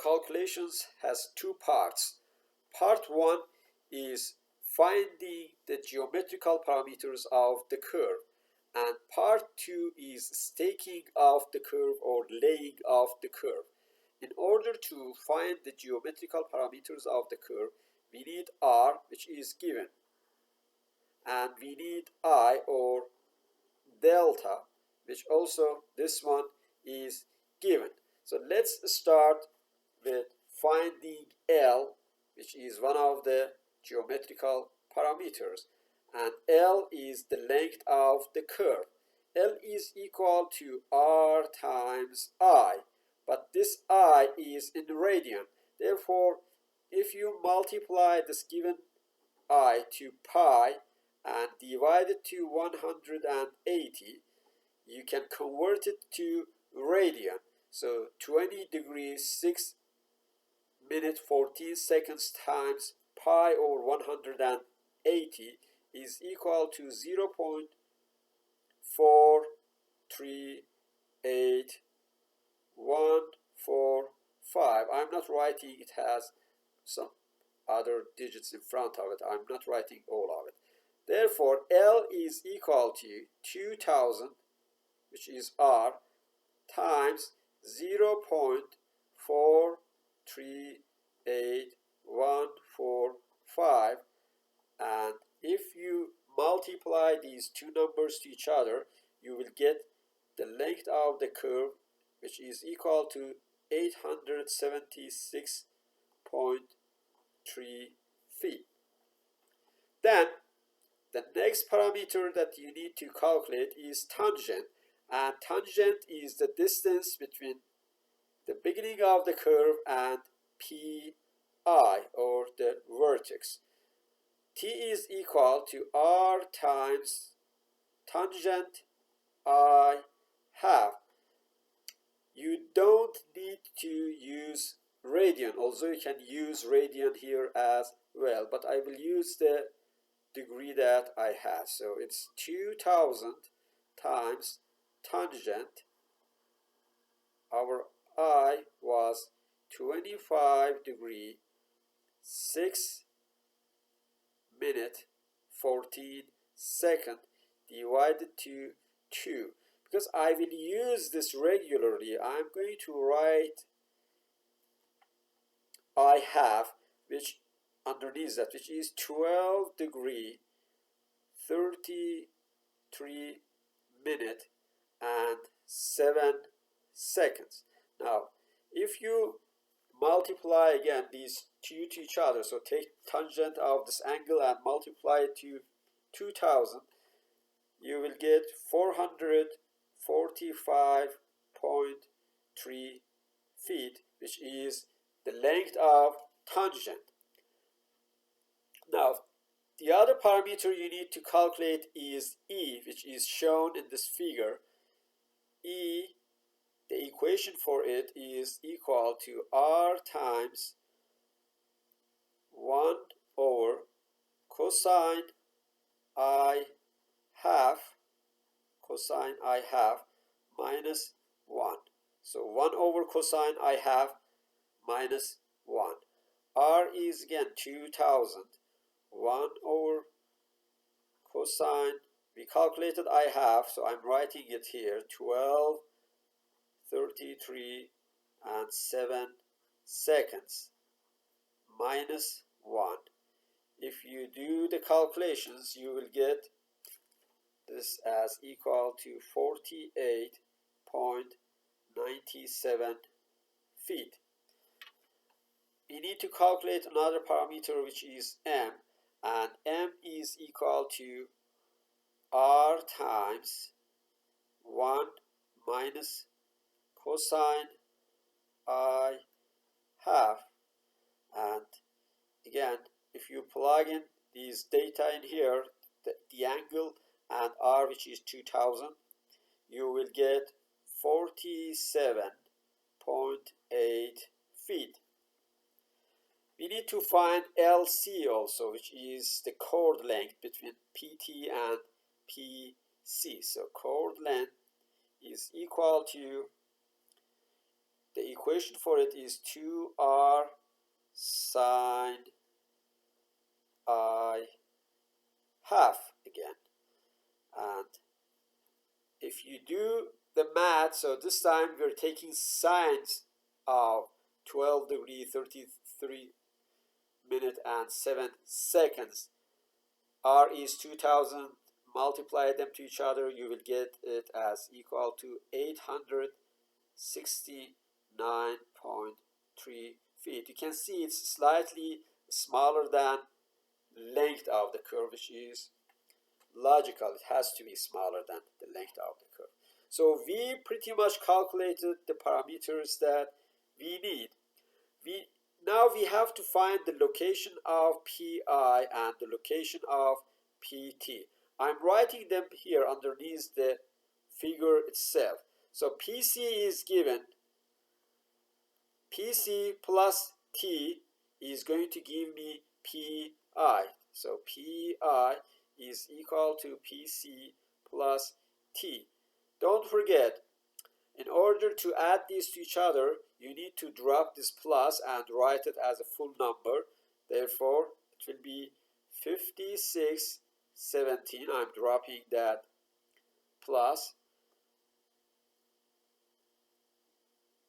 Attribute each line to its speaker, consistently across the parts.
Speaker 1: calculations has two parts. Part 1 is finding the geometrical parameters of the curve, and part 2 is staking of the curve or laying of the curve. In order to find the geometrical parameters of the curve, we need r, which is given, and we need I or delta, which also this one is given. So let's start with finding L, which is one of the geometrical parameters, and L is the length of the curve. L is equal to R times I, but this I is in radian. Therefore, if you multiply this given I to pi and divide it to 180, you can convert it to radian. So 20 degrees 6 minutes 14 seconds times pi over 180 is equal to 0.4381445. I'm not writing, it has some other digits in front of it. I'm not writing all of it. Therefore, L is equal to 2000, which is R, times 0.4381445, and if you multiply these two numbers to each other, you will get the length of the curve, which is equal to 876.3 feet. Then the next parameter that you need to calculate is tangent, and tangent is the distance between the beginning of the curve and pi, or the vertex. T is equal to R times tangent I half. You don't need to use radian, although you can use radian here as well, but I will use the degree that I have. So it's 2000 times tangent. Our I was 25 degree 6 minute 14 second divided to 2. Because I will use this regularly, I'm going to write I half, which underneath that, which is 12 degree 33 minute and 7 seconds. Now, if you multiply again these two to each other, so take tangent of this angle and multiply it to 2000, you will get 445.3 feet, which is the length of tangent. Now, the other parameter you need to calculate is E, which is shown in this figure. E, the equation for it is equal to R times 1 over cosine I half minus 1. So 1 over cosine I half minus 1. R is again 2000. 1 over cosine, we calculated I half, so I'm writing it here, 12, 33, and 7 seconds, minus 1. If you do the calculations, you will get this as equal to 48.97 feet. We need to calculate another parameter, which is M, and M is equal to R times 1 minus cosine I half. And again, if you plug in these data in here, the angle and R, which is 2000, you will get 47.8 feet. We need to find LC also, which is the chord length between PT and PC. So chord length is equal to the equation for it is 2r sine I half again. And if you do the math, so this time we're taking sines of 12 degree 33 minute and 7 seconds. R is 2000. Multiply them to each other, you will get it as equal to 869.3 feet. You can see it's slightly smaller than length of the curve, which is logical. It has to be smaller than the length of the curve. So we pretty much calculated the parameters that we need. Now we have to find the location of Pi and the location of Pt. I'm writing them here underneath the figure itself. So Pc is given. Pc plus T is going to give me Pi. So Pi is equal to Pc plus T. Don't forget, in order to add these to each other, you need to drop this plus and write it as a full number. Therefore, it will be 5617. I'm dropping that plus.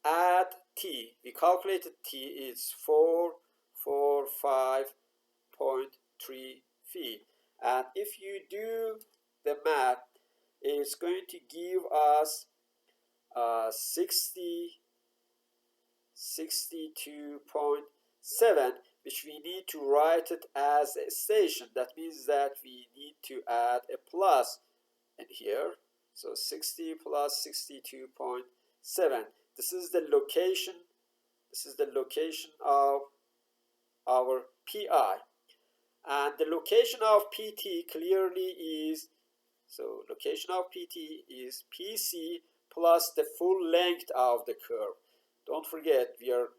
Speaker 1: Add T. We calculated T is 445.3 feet. And if you do the math, it's going to give us 62.7, which we need to write it as a station. That means that we need to add a plus in here. So 60 plus 62.7. This is the location. This is the location of our Pi. And the location of Pt clearly is, so location of Pt is Pc plus the full length of the curve. Don't forget, we are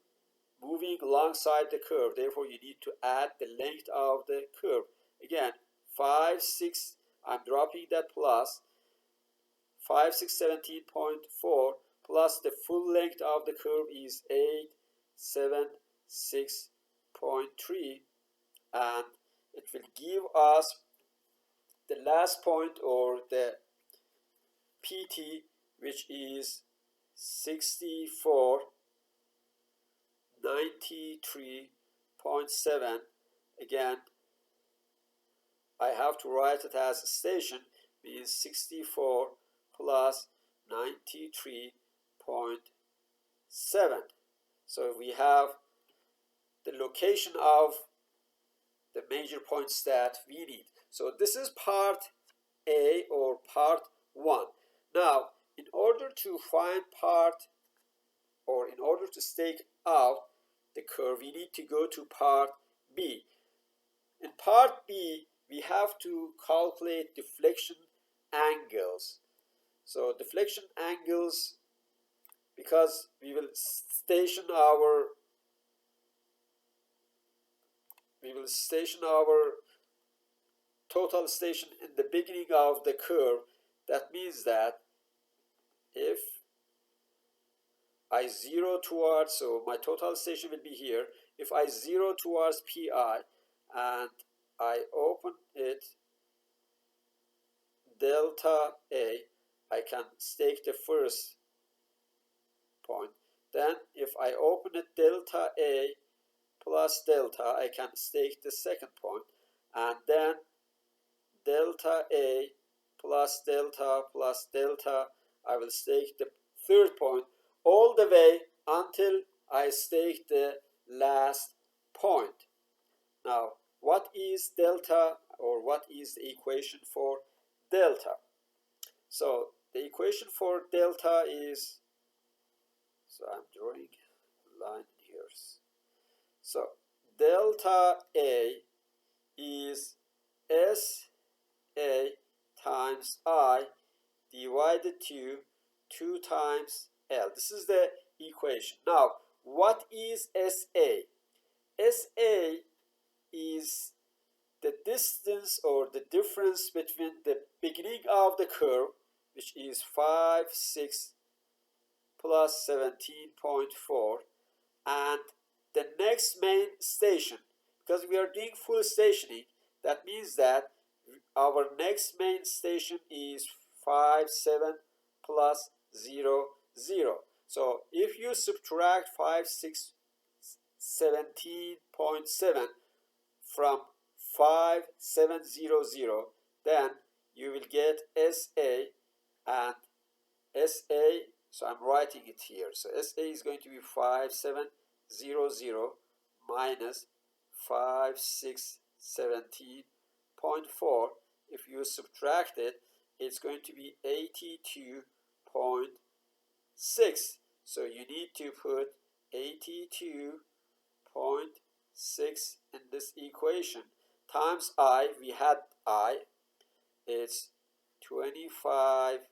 Speaker 1: moving alongside the curve. Therefore, you need to add the length of the curve. Again, 5, 6, I'm dropping that plus. 5617.4 plus the full length of the curve is 876.3, and it will give us the last point, or the Pt, which is 6493.7. Again, I have to write it as a station, means 64 plus 93.7. So we have the location of the major points that we need. So this is part A, or part 1. Now, in order to find part, or in order to stake out the curve, we need to go to part B. In part B, we have to calculate deflection angles. So deflection angles, because we will station our total station in the beginning of the curve. That means that if I zero towards, so my total station will be here. If I zero towards Pi and I open it delta A, I can stake the first point. Then if I open it delta A plus delta, I can stake the second point. And then delta A plus delta, I will stake the third point, all the way until I stake the last point. Now, what is delta, or what is the equation for delta? So the equation for delta is, so I'm drawing a line here. So delta A is SA times I divided to 2 times L. This is the equation. Now, what is SA? SA is the distance, or the difference between the beginning of the curve, which is 5, 6 plus 17.4, and the next main station, because we are doing full stationing, that means that our next main station is 5, 7 plus 0, 0. So if you subtract 17.7 from 5700, then you will get SA, and SA, so I'm writing it here. So SA is going to be 5700 minus 5617.4. If you subtract it, it's going to be 82.6. So you need to put 82.6 in this equation times I. We had I. It's 25,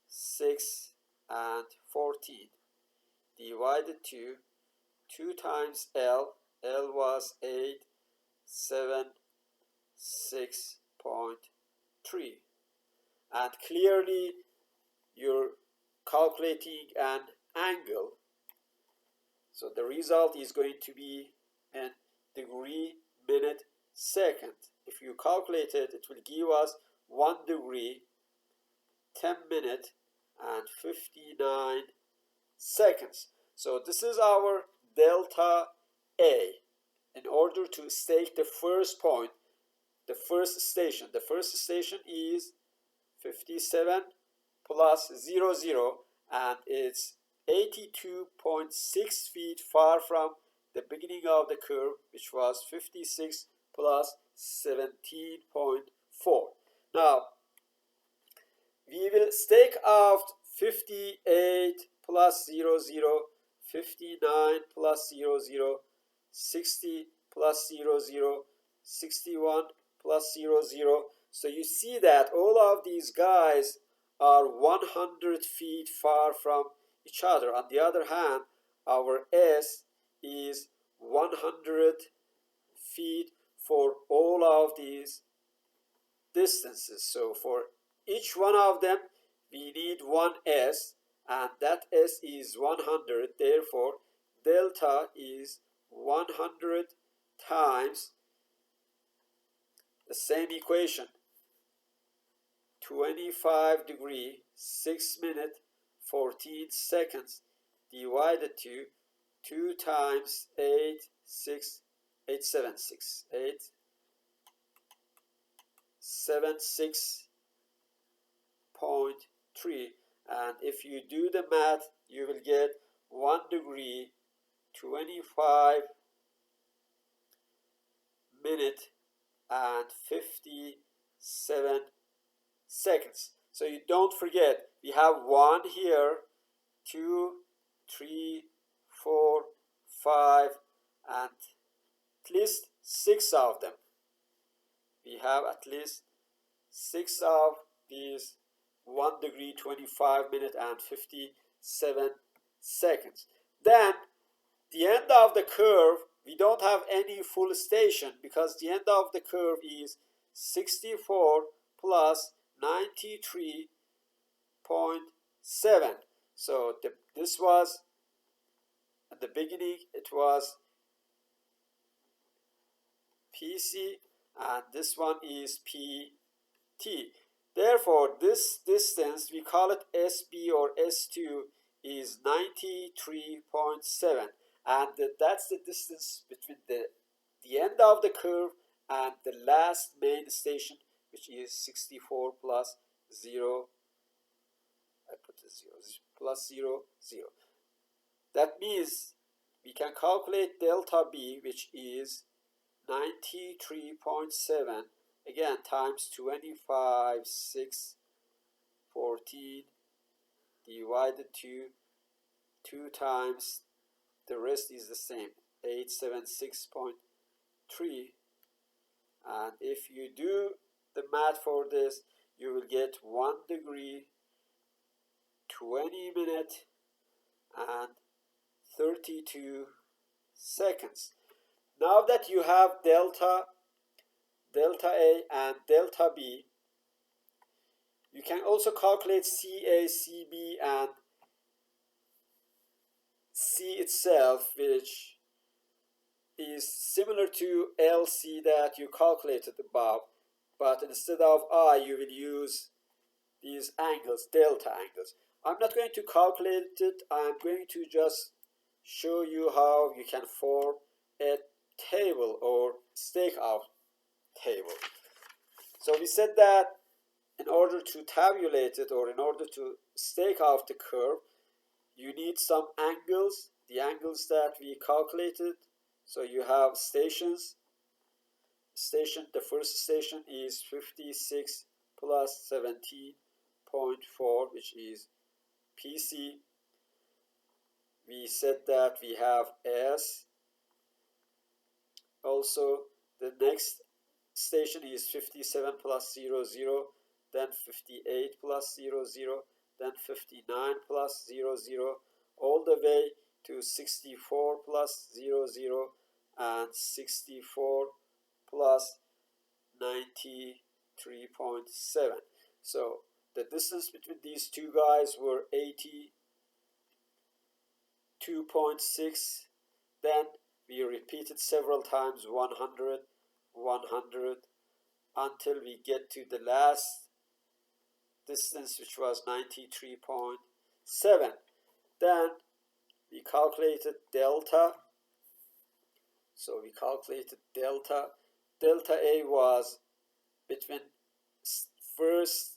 Speaker 1: 6, and 14 divided to 2 times L. L was 8, 7, 6.3. And clearly you're calculating an angle. So the result is going to be in degree, minute, second. If you calculate it, it will give us 1 degree, 10 minutes, and 59 seconds. So this is our delta A. In order to stake the first point, the first station is 57 plus 0, 0, and it's 82.6 feet far from the beginning of the curve, which was 56 plus 17.4. Now, we will stake out 58 plus 0, 0, 59 plus 0, 0, 60 plus 0, 0, 61 plus 0, 0. So you see that all of these guys are 100 feet far from each other. On the other hand, our S is 100 feet for all of these distances. So for each one of them, we need one S, and that S is 100. Therefore, delta is 100 times the same equation, 25 degree, 6 minutes, 14 seconds, divided to 2 times 876.3, and if you do the math, you will get 1 degree, 25 minutes, and 57 seconds. So you don't forget, we have 1 here, 2, 3, 4, 5, and at least 6 of them. We have at least 6 of these 1 degree, 25 minutes, and 57 seconds. Then the end of the curve, we don't have any full station, because the end of the curve is 64 plus 93.7. So this was at the beginning, it was PC, and this one is PT. Therefore, this distance, we call it SB or S2, is 93.7, and that's the distance between the end of the curve and the last main station, which is 64 plus 0. I put the 0 plus 0, 0. That means we can calculate delta B, which is 93.7, again, times 25, 6, 14, divided to 2 times, the rest is the same, 876.3. And if you do the math for this, you will get 1 degree, 20 minutes, and 32 seconds. Now that you have delta A and delta B, you can also calculate CA, CB, and C itself, which is similar to LC that you calculated above, but instead of I, you will use these angles, delta angles. I'm not going to calculate it. I'm going to just show you how you can form a table or stakeout table. So we said that in order to tabulate it, or in order to stake out the curve, you need some angles, the angles that we calculated. So you have stations. The first station is 56 plus 17.4, which is PC. We said that we have S. Also, the next station is 57 plus 0, 0, then 58 plus 0, 0, then 59 plus 0, 0, all the way to 64 plus 0, 0, and 64 plus 93.7. So the distance between these two guys were 82.6. Then we repeated several times 100, 100, until we get to the last distance, which was 93.7. Then we calculated delta. So we calculated delta. Delta A was between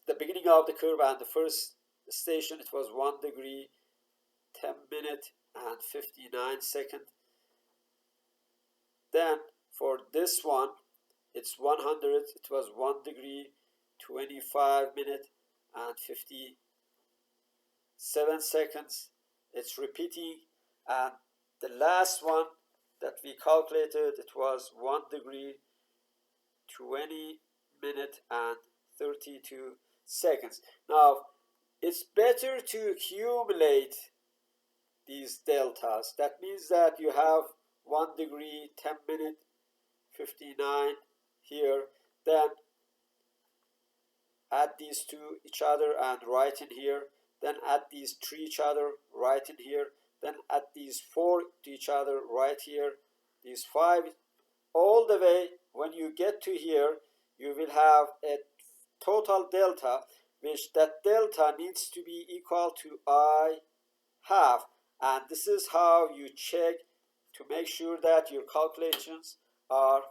Speaker 1: the beginning of the curve and the first station. It was 1 degree, 10 minutes, and 59 seconds. Then for this one, it's 100. It was 1 degree, 25 minutes, and 57 seconds. It's repeating. And the last one that we calculated, it was 1 degree, 20 minutes, and 32 seconds. Now, it's better to accumulate these deltas. That means that you have 1 degree, 10 minutes, 59 here, then add these to each other and write in here, then add these 3 each other, write in here, then add these 4 to each other, write here, these 5, all the way. When you get to here, you will have a total delta, which that delta needs to be equal to I half. And this is how you check to make sure that your calculations are